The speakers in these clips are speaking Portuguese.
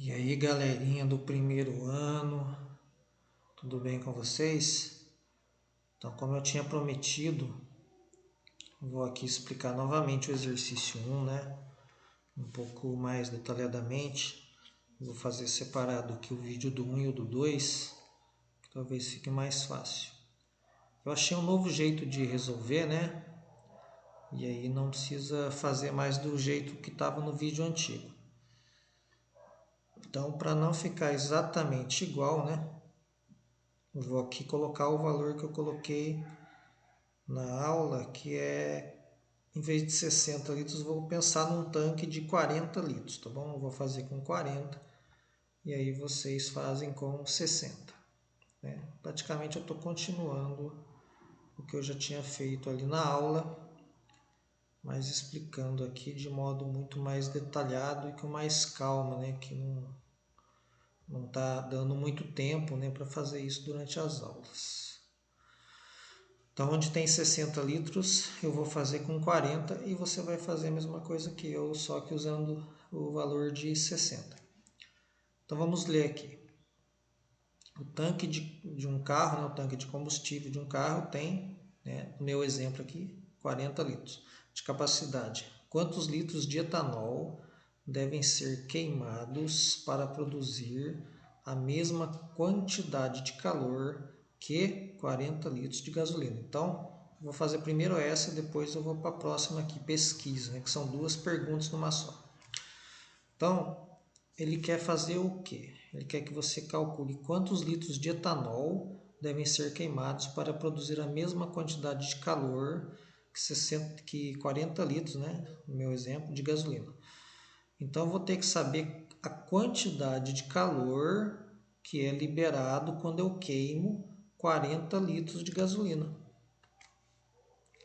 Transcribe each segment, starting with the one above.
E aí, galerinha do primeiro ano, tudo bem com vocês? Então, como eu tinha prometido, vou aqui explicar novamente o exercício 1, né? Um pouco mais detalhadamente. Vou fazer separado aqui o vídeo do 1 e o do 2, que talvez fique mais fácil. Eu achei um novo jeito de resolver, né? E aí não precisa fazer mais do jeito que estava no vídeo antigo. Então, para não ficar exatamente igual, né? Eu vou aqui colocar o valor que eu coloquei na aula, que é, em vez de 60 litros, vou pensar num tanque de 40 litros, tá bom? Eu vou fazer com 40 e aí vocês fazem com 60. Né? Praticamente eu estou continuando o que eu já tinha feito ali na aula, mas explicando aqui de modo muito mais detalhado e com mais calma, né? Que não está dando muito tempo, né, para fazer isso durante as aulas. Então, onde tem 60 litros, eu vou fazer com 40 e você vai fazer a mesma coisa que eu, só que usando o valor de 60. Então, vamos ler aqui. O tanque de um carro, né, o tanque de combustível de um carro tem, né, no meu exemplo aqui, 40 litros de capacidade. Quantos litros de etanol devem ser queimados para produzir a mesma quantidade de calor que 40 litros de gasolina? Então, vou fazer primeiro essa e depois eu vou para a próxima aqui, pesquisa, né, que são duas perguntas numa só. Então, ele quer fazer o quê? Ele quer que você calcule quantos litros de etanol devem ser queimados para produzir a mesma quantidade de calor que 40 litros, né, no meu exemplo, de gasolina. Então, eu vou ter que saber a quantidade de calor que é liberado quando eu queimo 40 litros de gasolina.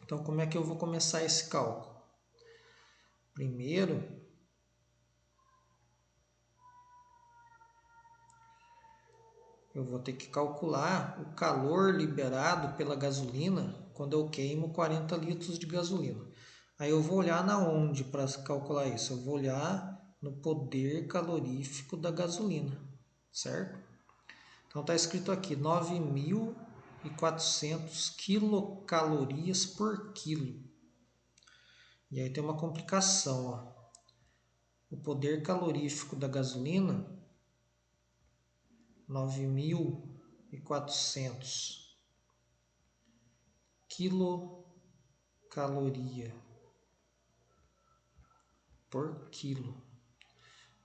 Então, como é que eu vou começar esse cálculo? Primeiro, eu vou ter que calcular o calor liberado pela gasolina quando eu queimo 40 litros de gasolina. Aí eu vou olhar na onde para calcular isso? Eu vou olhar no poder calorífico da gasolina, certo? Então está escrito aqui 9.400 quilocalorias por quilo. E aí tem uma complicação, ó. O poder calorífico da gasolina, 9.400 quilocaloria por quilo.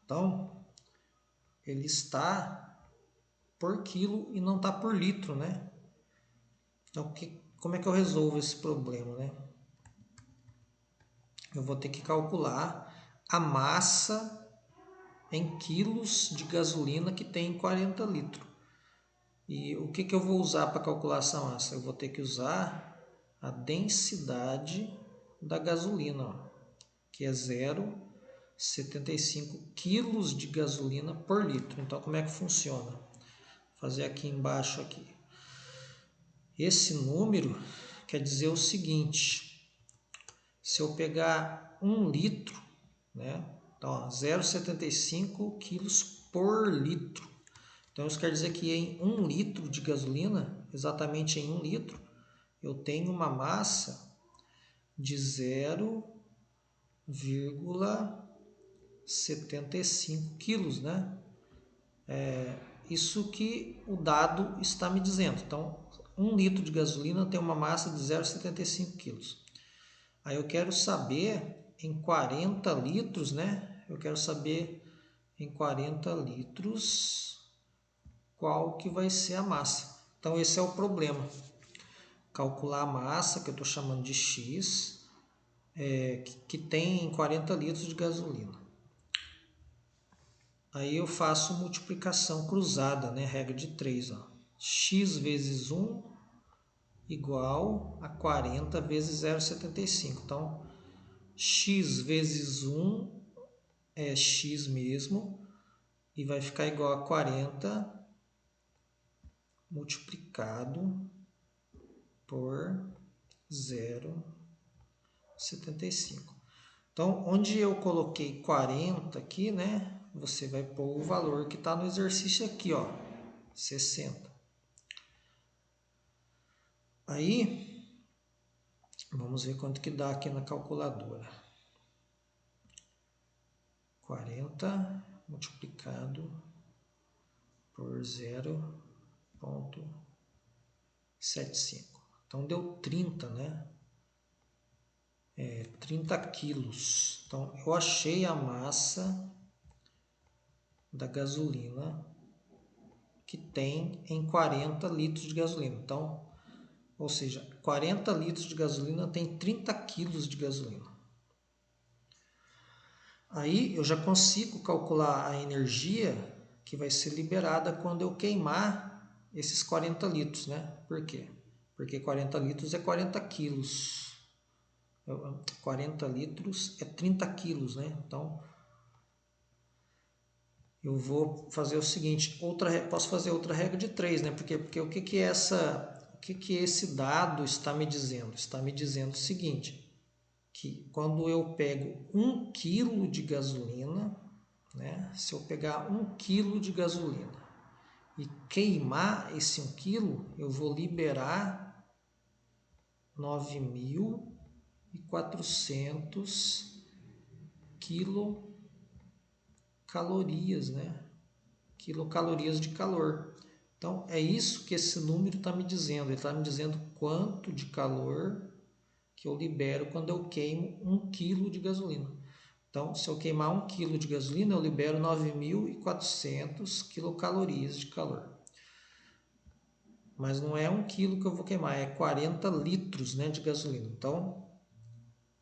Então, ele está por quilo e não está por litro, né? Então, como é que eu resolvo esse problema, né? Eu vou ter que calcular a massa em quilos de gasolina que tem 40 litros. E o que eu vou usar para calcular essa massa? Eu vou ter que usar a densidade da gasolina, ó, que é 0,75 quilos de gasolina por litro. Então, como é que funciona? Vou fazer aqui embaixo aqui. Esse número quer dizer o seguinte: se eu pegar 1 litro, né? Então, 0,75 quilos por litro. Então, isso quer dizer que em 1 litro de gasolina, exatamente em 1 litro, eu tenho uma massa de 0,75 quilos, né? Isso que o dado está me dizendo. Então, 1 litro de gasolina tem uma massa de 0,75 quilos. Aí eu quero saber em 40 litros, né? Eu quero saber em 40 litros qual que vai ser a massa. Então, esse é o problema. Calcular a massa, que eu estou chamando de X, que tem em 40 litros de gasolina. Aí eu faço multiplicação cruzada, né? Regra de 3. Ó. X vezes 1 igual a 40 vezes 0,75. Então, X vezes 1 é X mesmo. E vai ficar igual a 40 multiplicado por 0,75. Então, onde eu coloquei 40 aqui, né? você vai pôr o valor que está no exercício aqui, ó, 60. Aí, vamos ver quanto que dá aqui na calculadora. 40 multiplicado por 0,75. Então, deu 30, né? 30 quilos. Então, eu achei a massa da gasolina que tem em 40 litros de gasolina. Então, ou seja, 40 litros de gasolina tem 30 quilos de gasolina. Aí eu já consigo calcular a energia que vai ser liberada quando eu queimar esses 40 litros, né? Por quê? Porque 40 litros é 40 quilos. 40 litros é 30 quilos, né? Então, eu vou fazer o seguinte, posso fazer outra regra de 3, né? Porque o que esse dado está me dizendo? Está me dizendo o seguinte, que quando eu pego 1 quilo de gasolina, né? Se eu pegar 1 quilo de gasolina e queimar esse 1 quilo, eu vou liberar 9.400 quilocalorias, né? Quilocalorias de calor. Então, é isso que esse número está me dizendo. Ele está me dizendo quanto de calor que eu libero quando eu queimo 1 quilo de gasolina. Então, se eu queimar 1 quilo de gasolina, eu libero 9.400 quilocalorias de calor. Mas não é 1 quilo que eu vou queimar, é 40 litros, né, de gasolina. Então,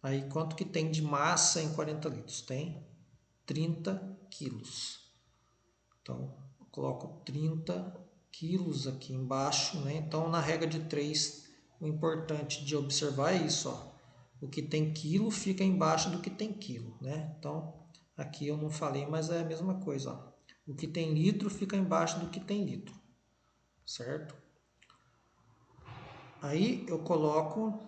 aí quanto que tem de massa em 40 litros? Tem 30 quilos. Então, eu coloco 30 quilos aqui embaixo, né? Então, na regra de 3, o importante de observar é isso, ó. O que tem quilo fica embaixo do que tem quilo, né? Então, aqui eu não falei, mas é a mesma coisa, ó. O que tem litro fica embaixo do que tem litro, certo? Aí eu coloco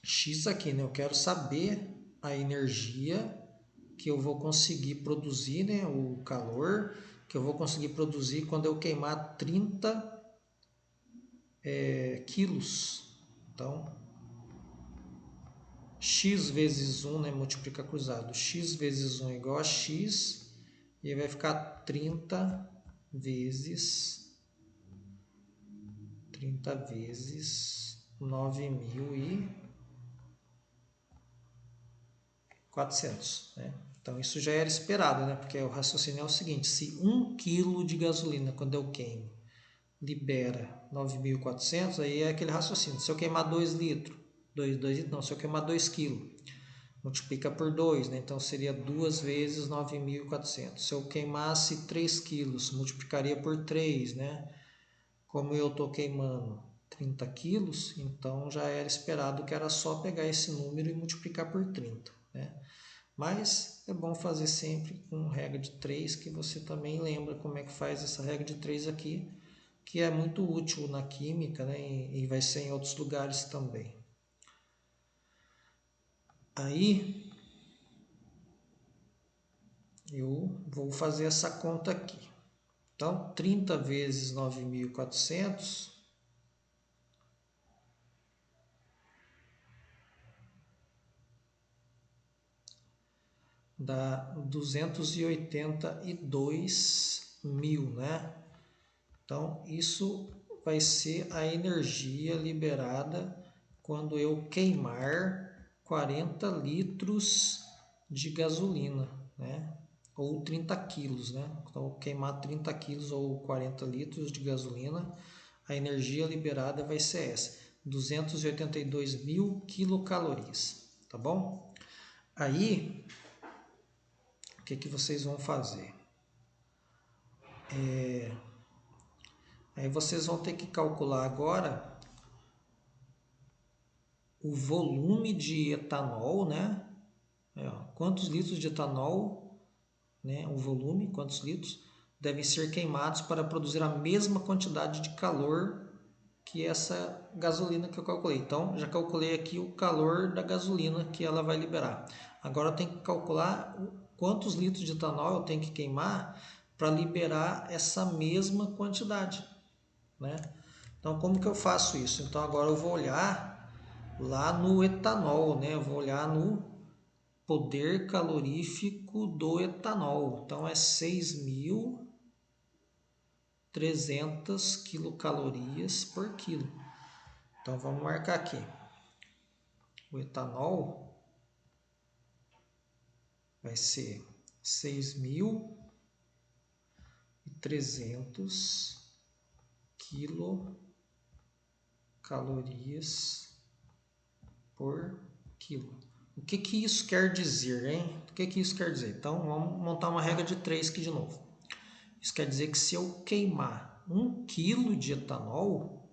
X aqui, né? Eu quero saber a energia que eu vou conseguir produzir, né? O calor que eu vou conseguir produzir quando eu queimar 30 quilos. Então, x vezes 1, né? Multiplica cruzado. X vezes 1 é igual a x. E aí vai ficar 30 vezes 9.400, né? Então, isso já era esperado, né? Porque o raciocínio é o seguinte, se 1 kg de gasolina, quando eu queimo, libera 9.400, aí é aquele raciocínio. Se eu queimar 2 litros, 2 litros não, se eu queimar 2 kg, multiplica por 2, né? Então seria 2 vezes 9.400. Se eu queimasse 3 quilos, multiplicaria por 3, né? Como eu estou queimando 30 quilos, então já era esperado que era só pegar esse número e multiplicar por 30, né? Mas é bom fazer sempre com regra de 3, que você também lembra como é que faz essa regra de 3 aqui, que é muito útil na química, né? E vai ser em outros lugares também. Aí eu vou fazer essa conta aqui. Então, 30 vezes 9.400 dá 282 mil, né? Então, isso vai ser a energia liberada quando eu queimar 40 litros de gasolina, né? Ou 30 quilos, né? Então, queimar 30 quilos ou 40 litros de gasolina, a energia liberada vai ser essa, 282 mil quilocalorias, tá bom? Aí, o que vocês vão fazer? Aí vocês vão ter que calcular agora o volume de etanol, né? Quantos litros de etanol, né? O volume, quantos litros, devem ser queimados para produzir a mesma quantidade de calor que essa gasolina que eu calculei. Então, já calculei aqui o calor da gasolina que ela vai liberar. Agora eu tenho que calcular quantos litros de etanol eu tenho que queimar para liberar essa mesma quantidade, né? Então, como que eu faço isso? Então, agora eu vou olhar lá no etanol, né? Eu vou olhar no poder calorífico do etanol. Então, é 6.300 quilocalorias por quilo. Então, vamos marcar aqui. O etanol vai ser 6.300 quilocalorias por quilo. O que que isso quer dizer, hein? O que que isso quer dizer? Então, vamos montar uma regra de 3 aqui de novo. Isso quer dizer que se eu queimar 1 quilo de etanol,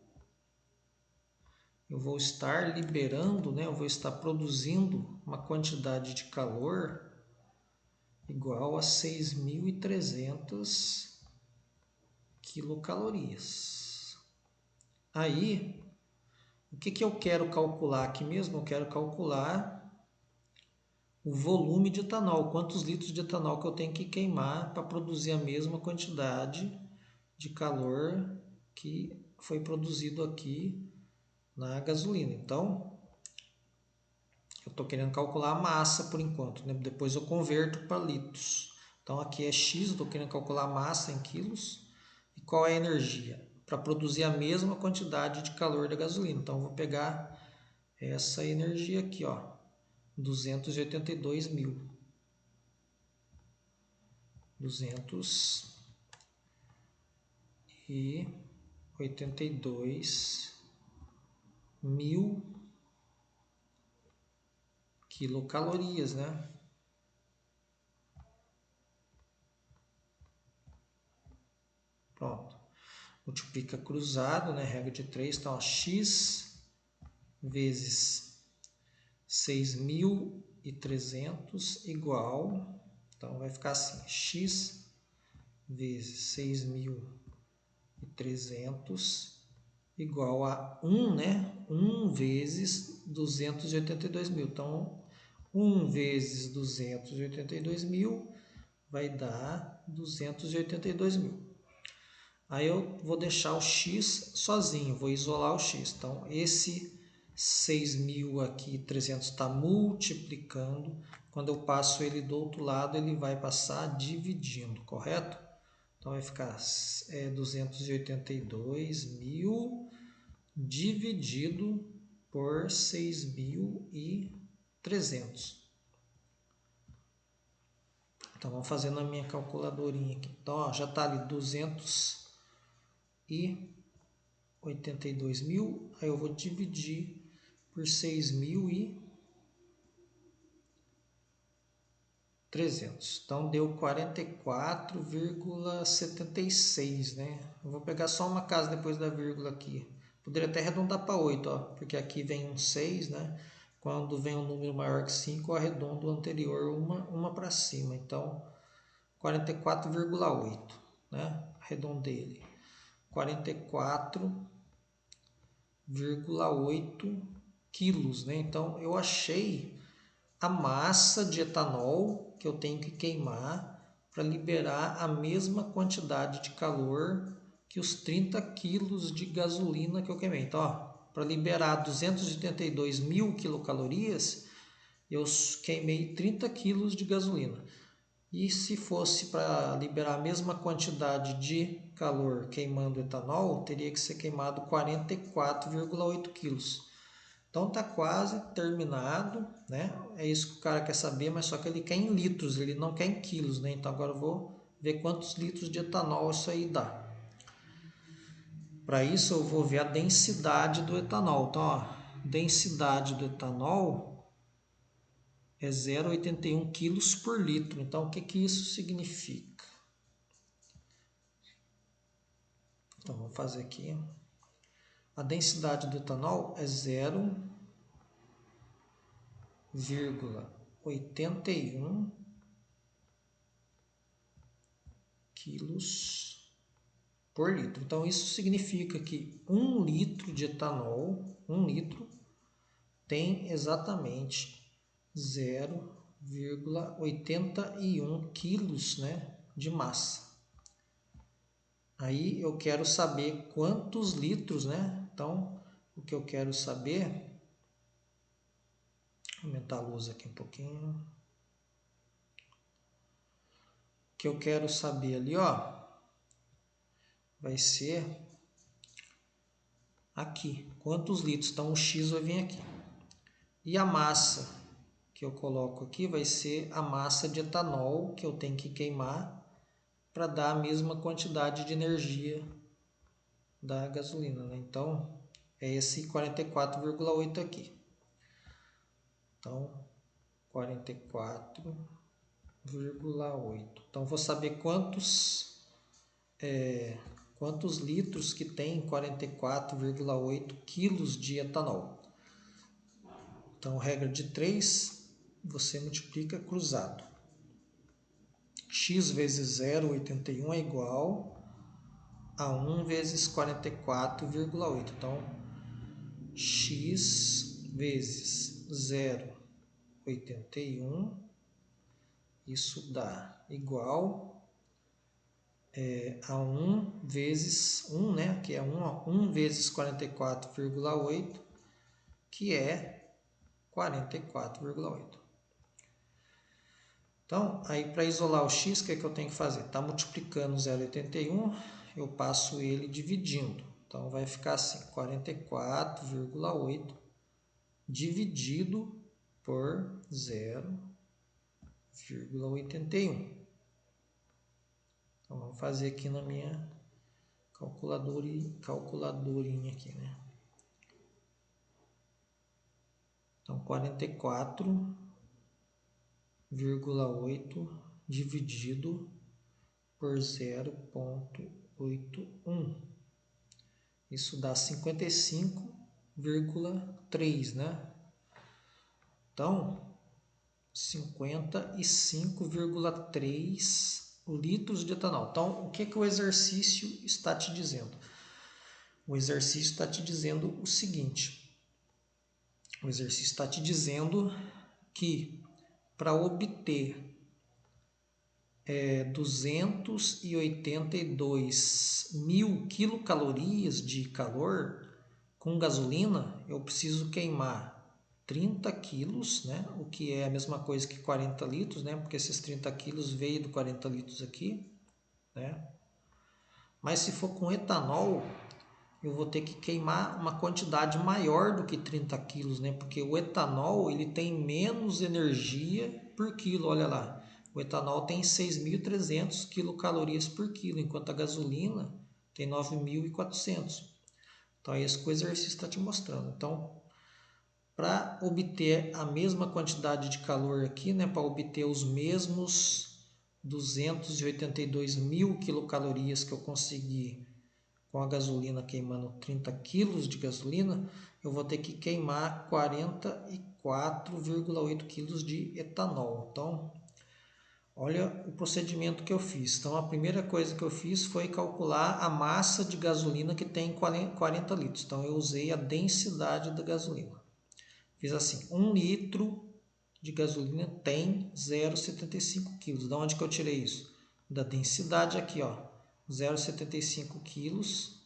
eu vou estar liberando, né? Eu vou estar produzindo uma quantidade de calor igual a 6.300 quilocalorias. Aí, o que que eu quero calcular aqui mesmo? Eu quero calcular o volume de etanol, quantos litros de etanol que eu tenho que queimar para produzir a mesma quantidade de calor que foi produzido aqui na gasolina. Então, eu estou querendo calcular a massa por enquanto, né? Depois eu converto para litros. Então, aqui é X, estou querendo calcular a massa em quilos. E qual é a energia? Para produzir a mesma quantidade de calor da gasolina. Então, eu vou pegar essa energia aqui, ó, 282 mil. 282 mil quilocalorias, né? Pronto. Multiplica cruzado, né? Regra de 3. Então, x vezes 6.300 igual... Então, vai ficar assim. X vezes 6.300 igual a 1, né? 1 vezes 282 mil. Então, 1 vezes 282 mil vai dar 282 mil. Aí eu vou deixar o x sozinho, vou isolar o x. Então, esse 6.000 aqui, 300 está multiplicando. Quando eu passo ele do outro lado, ele vai passar dividindo, correto? Então, vai ficar 282 mil dividido por 6.300. Então, vamos fazer na minha calculadorinha aqui. Então, ó, já está ali 282 mil. Aí eu vou dividir por 6.300. Então, deu 44,76, né? Eu vou pegar só uma casa depois da vírgula aqui. Poderia até arredondar para 8, ó, porque aqui vem um 6, né? Quando vem um número maior que 5, eu arredondo o anterior uma para cima. Então, 44,8, né? Arredondei ele. 44,8 quilos, né? Então, eu achei a massa de etanol que eu tenho que queimar para liberar a mesma quantidade de calor que os 30 quilos de gasolina que eu queimei. Então, para liberar 282 mil quilocalorias, eu queimei 30 quilos de gasolina. E se fosse para liberar a mesma quantidade de calor queimando etanol, teria que ser queimado 44,8 quilos. Então está quase terminado, né? É isso que o cara quer saber, mas só que ele quer em litros, ele não quer em quilos, né? Então agora eu vou ver quantos litros de etanol isso aí dá. Para isso eu vou ver a densidade do etanol. Então, ó, densidade do etanol é 0,81 quilos por litro. Então, o que que isso significa? Então, vamos fazer aqui. A densidade do etanol é 0,81 quilos por litro. Então, isso significa que 1 litro de etanol, 1 litro, tem exatamente 0,81 84,81 quilos, né, de massa. Aí eu quero saber quantos litros, né? Então, o que eu quero saber... Vou aumentar a luz aqui um pouquinho. O que eu quero saber ali, ó, vai ser aqui. Quantos litros? Então, o X vai vir aqui. E a massa que eu coloco aqui vai ser a massa de etanol que eu tenho que queimar para dar a mesma quantidade de energia da gasolina, né? Então, é esse 44,8 aqui. Então, 44,8. Então, vou saber quantos litros que tem 44,8 quilos de etanol. Então, regra de 3, você multiplica cruzado. X vezes 0,81 é igual a 1 vezes 44,8. Então, X vezes 0,81, isso dá igual a 1 vezes 1, né? Que é 1 vezes 44,8, que é 44,8. Então, aí para isolar o x, o que é que eu tenho que fazer? Está multiplicando 0,81, eu passo ele dividindo. Então, vai ficar assim, 44,8 dividido por 0,81. Então, vamos fazer aqui na minha calculadorinha aqui, né? Então, 44,8 dividido por 0,81. Isso dá 55,3, né? Então, 55,3 litros de etanol. Então, o que o exercício está te dizendo? O exercício está te dizendo o seguinte. O exercício está te dizendo que para obter 282 mil quilocalorias de calor com gasolina, eu preciso queimar 30 quilos, né? O que é a mesma coisa que 40 litros, né? Porque esses 30 quilos veio do 40 litros aqui, né? Mas se for com etanol, eu vou ter que queimar uma quantidade maior do que 30 quilos, né? Porque o etanol ele tem menos energia por quilo, olha lá. O etanol tem 6.300 quilocalorias por quilo, enquanto a gasolina tem 9.400. Então, é isso que o exercício está te mostrando. Então, para obter a mesma quantidade de calor aqui, né, para obter os mesmos 282 mil quilocalorias que eu consegui com a gasolina queimando 30 quilos de gasolina, eu vou ter que queimar 44,8 quilos de etanol. Então, olha o procedimento que eu fiz. Então, a primeira coisa que eu fiz foi calcular a massa de gasolina que tem 40 litros. Então, eu usei a densidade da gasolina. Fiz assim, 1 litro de gasolina tem 0,75 quilos. De onde que eu tirei isso? Da densidade aqui, ó, 0,75 quilos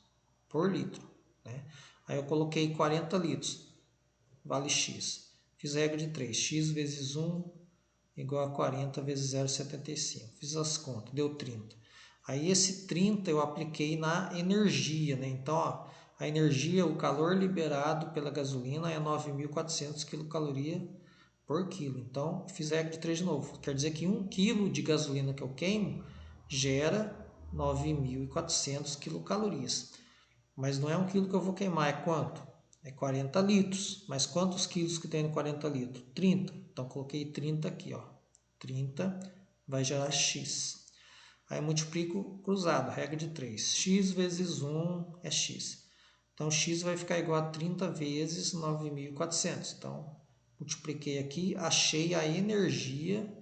por litro, né? Aí eu coloquei 40 litros, vale X. Fiz a regra de 3, X vezes 1 igual a 40 vezes 0,75. Fiz as contas, deu 30. Aí esse 30 eu apliquei na energia, né? Então, ó, a energia, o calor liberado pela gasolina é 9.400 quilocalorias por quilo. Então, fiz a regra de 3 de novo. Quer dizer que 1 quilo de gasolina que eu queimo gera 9.400 quilocalorias. Mas não é 1 quilo que eu vou queimar, é quanto? É 40 litros. Mas quantos quilos que tem no 40 litros? 30. Então, coloquei 30 aqui, ó. 30 vai gerar X. Aí multiplico cruzado, regra de 3. X vezes 1 é X. Então, X vai ficar igual a 30 vezes 9.400. Então, multipliquei aqui, achei a energia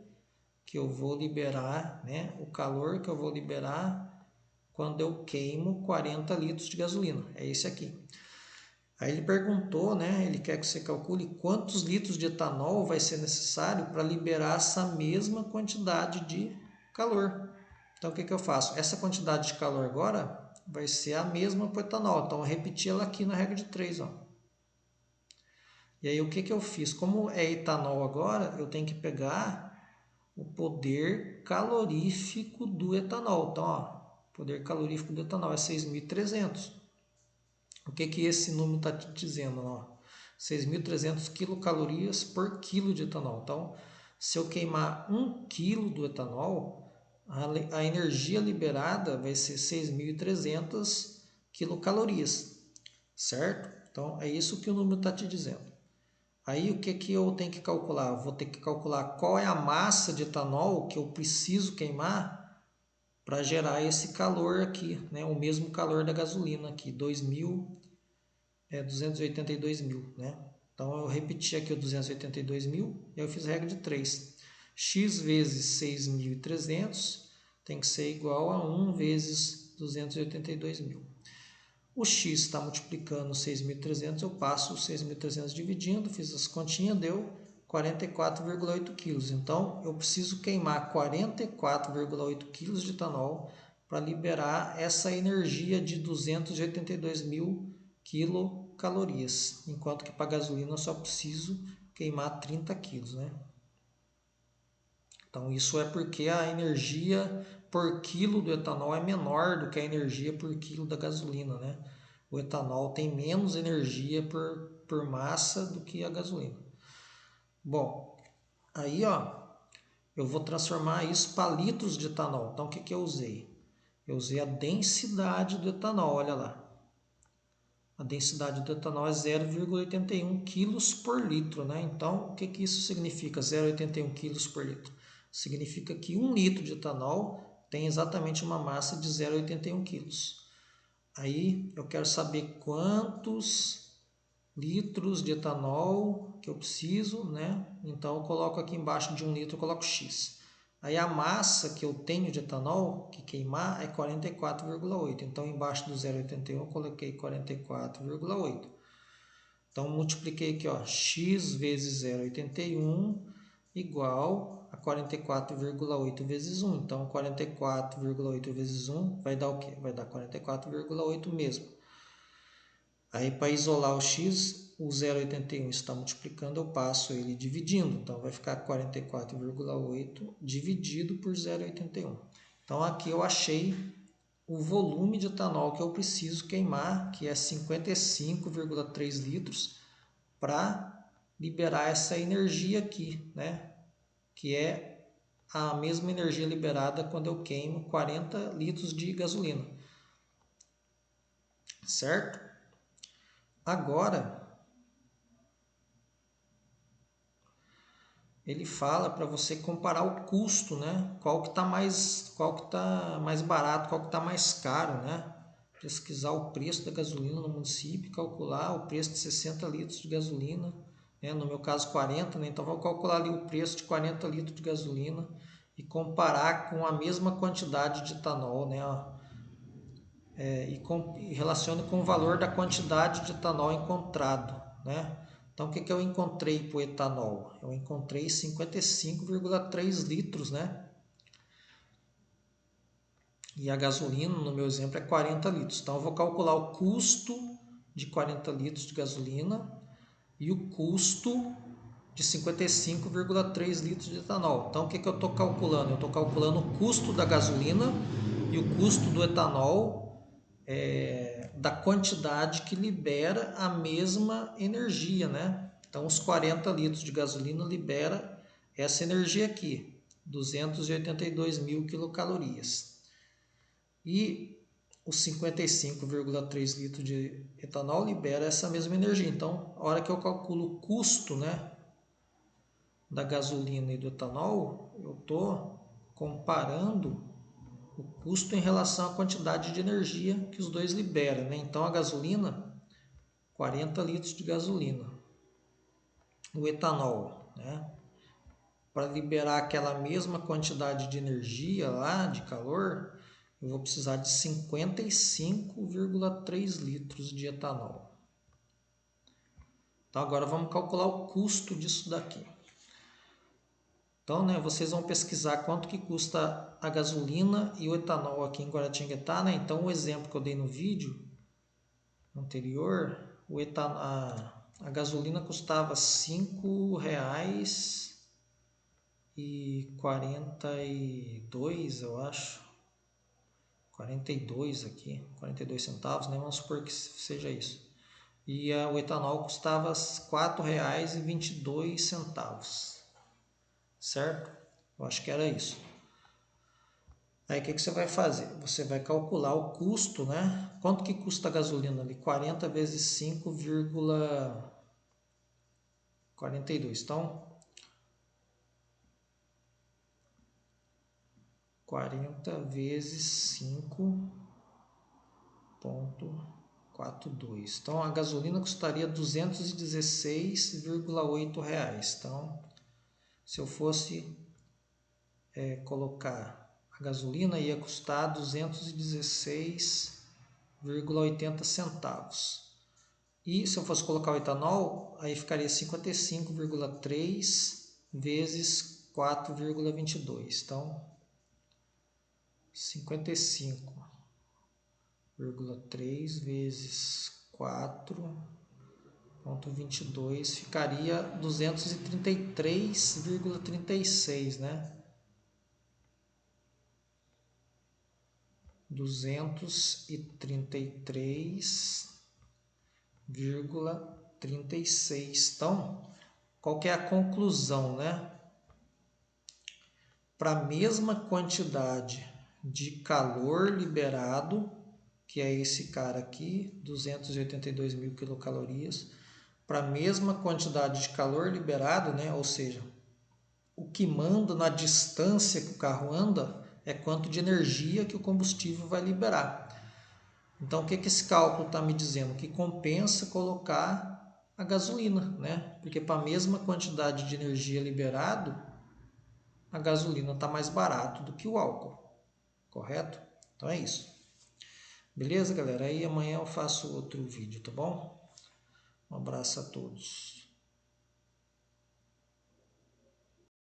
que eu vou liberar, né? O calor que eu vou liberar quando eu queimo 40 litros de gasolina. É esse aqui. Aí ele perguntou, né? Ele quer que você calcule quantos litros de etanol vai ser necessário para liberar essa mesma quantidade de calor. Então o que eu faço? Essa quantidade de calor agora vai ser a mesma para o etanol. Então eu repeti ela aqui na regra de 3. Ó. E aí o que eu fiz? Como é etanol agora, eu tenho que pegar o poder calorífico do etanol. Então, ó, o poder calorífico do etanol é 6.300. O que esse número está te dizendo? 6.300 quilocalorias por quilo de etanol. Então, se eu queimar 1 quilo do etanol, a energia liberada vai ser 6.300 quilocalorias, certo? Então, é isso que o número está te dizendo. Aí, o que eu tenho que calcular? Eu vou ter que calcular qual é a massa de etanol que eu preciso queimar para gerar esse calor aqui, né? O mesmo calor da gasolina aqui, 282 mil, né? Então eu repeti aqui o 282 mil e eu fiz a regra de 3. X vezes 6.300 tem que ser igual a 1 vezes 282 mil. O x está multiplicando 6.300, eu passo os 6.300 dividindo, fiz as continhas, deu 44,8 quilos. Então, eu preciso queimar 44,8 quilos de etanol para liberar essa energia de 282 mil quilocalorias, enquanto que para gasolina eu só preciso queimar 30 quilos, né? Então, isso é porque a energia por quilo do etanol é menor do que a energia por quilo da gasolina, né? O etanol tem menos energia por massa do que a gasolina. Bom, aí ó, eu vou transformar isso para litros de etanol. Então, o que eu usei? Eu usei a densidade do etanol, olha lá. A densidade do etanol é 0,81 kg por litro, né? Então, o que isso significa, 0,81 kg por litro? Significa que 1 litro de etanol tem exatamente uma massa de 0,81 kg. Aí, eu quero saber quantos litros de etanol que eu preciso, né? Então, eu coloco aqui embaixo de 1 litro, eu coloco X. Aí a massa que eu tenho de etanol que queimar é 44,8. Então, embaixo do 0,81 eu coloquei 44,8. Então, multipliquei aqui, ó, x vezes 0,81 igual a 44,8 vezes 1. Então, 44,8 vezes 1 vai dar o quê? Vai dar 44,8 mesmo. Aí, para isolar o x, o 0,81 está multiplicando, eu passo ele dividindo. Então, vai ficar 44,8 dividido por 0,81. Então, aqui eu achei o volume de etanol que eu preciso queimar, que é 55,3 litros, para liberar essa energia aqui, né? Que é a mesma energia liberada quando eu queimo 40 litros de gasolina. Certo? Agora, ele fala para você comparar o custo, né? Qual que tá mais barato, qual que tá mais caro, né? Pesquisar o preço da gasolina no município, calcular o preço de 60 litros de gasolina, né? No meu caso 40, né? Então vou calcular ali o preço de 40 litros de gasolina e comparar com a mesma quantidade de etanol, né? E relacione com o valor da quantidade de etanol encontrado, né? Então, o que eu encontrei para o etanol? Eu encontrei 55,3 litros, né? E a gasolina, no meu exemplo, é 40 litros. Então, eu vou calcular o custo de 40 litros de gasolina e o custo de 55,3 litros de etanol. Então, o que eu estou calculando? Eu estou calculando o custo da gasolina e o custo do etanol da quantidade que libera a mesma energia, né? Então, os 40 litros de gasolina libera essa energia aqui, 282 mil quilocalorias. E os 55,3 litros de etanol libera essa mesma energia. Então, a hora que eu calculo o custo, né, da gasolina e do etanol, eu estou comparando o custo em relação à quantidade de energia que os dois liberam, né? Então a gasolina, 40 litros de gasolina. O etanol, né? Para liberar aquela mesma quantidade de energia lá, de calor, eu vou precisar de 55,3 litros de etanol. Então agora vamos calcular o custo disso daqui. Então, né, vocês vão pesquisar quanto que custa a gasolina e o etanol aqui em Guaratinguetá, né? Então o exemplo que eu dei no vídeo anterior, a gasolina custava R$ 5,42, eu acho. 42 aqui, 42 centavos, né? Vamos supor que seja isso. E o etanol custava R$ 4,22, certo? Eu acho que era isso. Aí o que você vai fazer? Você vai calcular o custo, né? Quanto que custa a gasolina ali? 40 vezes 5,42. Então, 40 vezes 5,42. Então, a gasolina custaria R$ 216,8. Então, se eu fosse colocar a gasolina, ia custar 216,80 centavos. E se eu fosse colocar o etanol, aí ficaria 55,3 vezes 4,22. Então, 55,3 vezes 4,22 ficaria 233,36, né? 233,36. Então, qual que é a conclusão, né? Para a mesma quantidade de calor liberado, que é esse cara aqui, 282 mil quilocalorias, para a mesma quantidade de calor liberado, né? Ou seja, o que manda na distância que o carro anda é quanto de energia que o combustível vai liberar. Então, o que esse cálculo está me dizendo? Que compensa colocar a gasolina, né? Porque para a mesma quantidade de energia liberado, a gasolina está mais barato do que o álcool, correto? Então é isso. Beleza, galera? Aí amanhã eu faço outro vídeo, tá bom? Um abraço a todos.